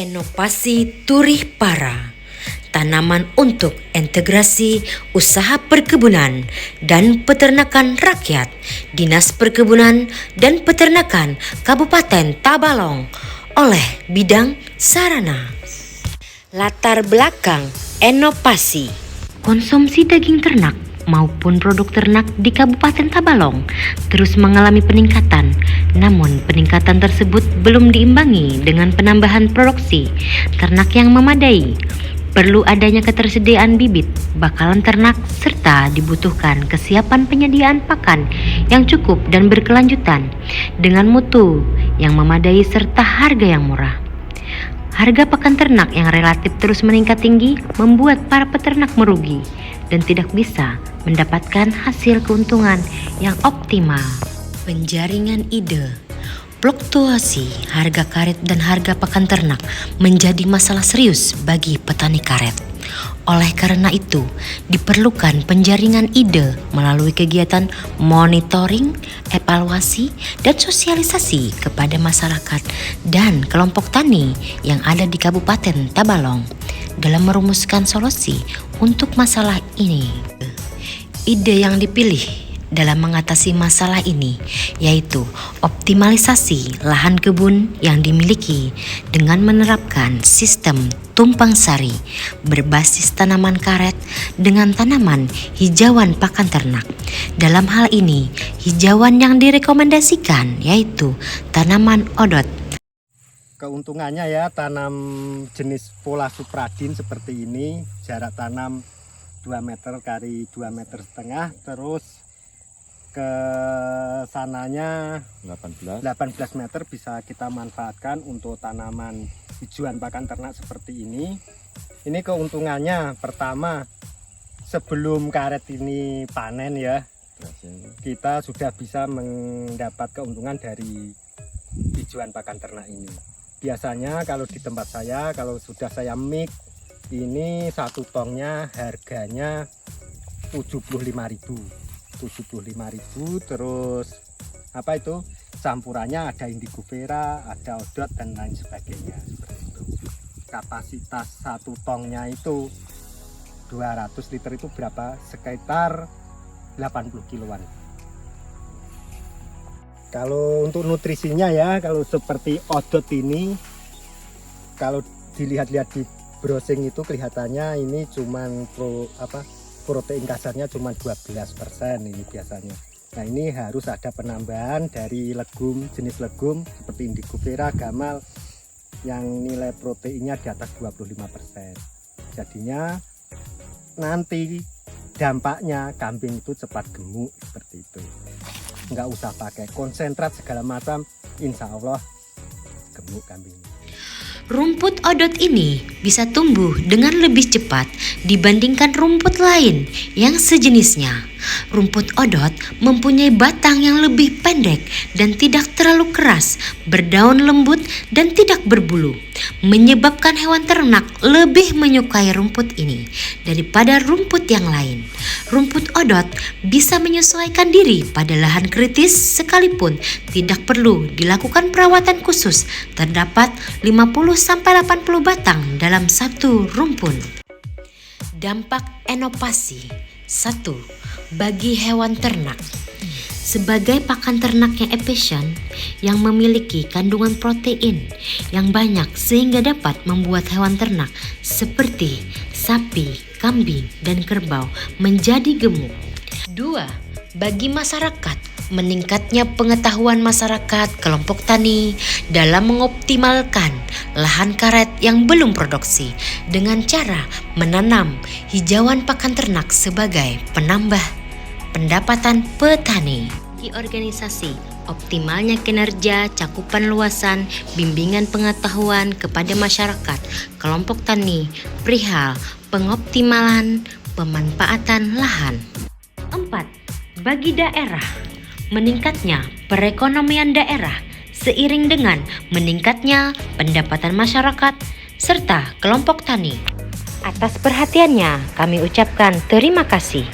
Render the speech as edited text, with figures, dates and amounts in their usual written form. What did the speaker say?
Inovasi Turih Para, tanaman untuk integrasi usaha perkebunan dan peternakan rakyat, Dinas Perkebunan dan Peternakan Kabupaten Tabalong oleh Bidang Sarana. Latar belakang inovasi konsumsi daging ternak maupun produk ternak di Kabupaten Tabalong terus mengalami peningkatan. Namun peningkatan tersebut belum diimbangi dengan penambahan produksi ternak yang memadai. Perlu adanya ketersediaan bibit, bakalan ternak, serta dibutuhkan kesiapan penyediaan pakan yang cukup dan berkelanjutan dengan mutu yang memadai serta harga yang murah. Harga pakan ternak yang relatif terus meningkat tinggi membuat para peternak merugi dan tidak bisa mendapatkan hasil keuntungan yang optimal. Penjaringan ide, fluktuasi harga karet dan harga pakan ternak menjadi masalah serius bagi petani karet. Oleh karena itu, diperlukan penjaringan ide melalui kegiatan monitoring, evaluasi, dan sosialisasi kepada masyarakat dan kelompok tani yang ada di Kabupaten Tabalong dalam merumuskan solusi untuk masalah ini. Ide yang dipilih dalam mengatasi masalah ini yaitu optimalisasi lahan kebun yang dimiliki dengan menerapkan sistem tumpang sari berbasis tanaman karet dengan tanaman hijauan pakan ternak. Dalam hal ini, hijauan yang direkomendasikan yaitu tanaman odot. Keuntungannya ya, tanam jenis pola supradin seperti ini, jarak tanam 2 meter kali 2,5 meter, terus ke sananya 18 meter bisa kita manfaatkan untuk tanaman hijauan pakan ternak seperti ini. Ini keuntungannya, pertama, sebelum karet ini panen ya, kita sudah bisa mendapat keuntungan dari hijauan pakan ternak ini. Biasanya kalau di tempat saya, kalau sudah saya mix, ini satu tongnya harganya 75.000, terus apa itu campurannya ada indigo vera, ada odot dan lain sebagainya seperti itu. Kapasitas satu tongnya itu 200 liter itu berapa? Sekitar 80 kiloan. Kalau untuk nutrisinya ya, kalau seperti odot ini, kalau dilihat-lihat di browsing itu kelihatannya ini cuman protein kasarnya cuma 12% ini biasanya. Nah, ini harus ada penambahan dari legum, jenis legum seperti indigo vera, gamal yang nilai proteinnya di atas 25%. Jadinya nanti dampaknya kambing itu cepat gemuk seperti itu. Nggak usah pakai konsentrat segala macam, insya Allah gemuk kambing. Rumput odot ini bisa tumbuh dengan lebih cepat dibandingkan rumput lain yang sejenisnya. Rumput odot mempunyai batang yang lebih pendek dan tidak terlalu keras, berdaun lembut dan tidak berbulu, menyebabkan hewan ternak lebih menyukai rumput ini daripada rumput yang lain. Rumput odot bisa menyesuaikan diri pada lahan kritis sekalipun tidak perlu dilakukan perawatan khusus. Terdapat 50-80 batang dalam satu rumpun. Dampak inovasi 1. Bagi hewan ternak. Sebagai pakan ternak yang efisien yang memiliki kandungan protein yang banyak sehingga dapat membuat hewan ternak seperti sapi, kambing, dan kerbau menjadi gemuk. 2. Bagi masyarakat, meningkatnya pengetahuan masyarakat kelompok tani dalam mengoptimalkan lahan karet yang belum produksi dengan cara menanam hijauan pakan ternak sebagai penambah pendapatan petani. Di organisasi, optimalnya kinerja, cakupan luasan, bimbingan pengetahuan kepada masyarakat kelompok tani perihal pengoptimalan pemanfaatan lahan. 4. Bagi daerah, meningkatnya perekonomian daerah seiring dengan meningkatnya pendapatan masyarakat serta kelompok tani. Atas perhatiannya kami ucapkan terima kasih.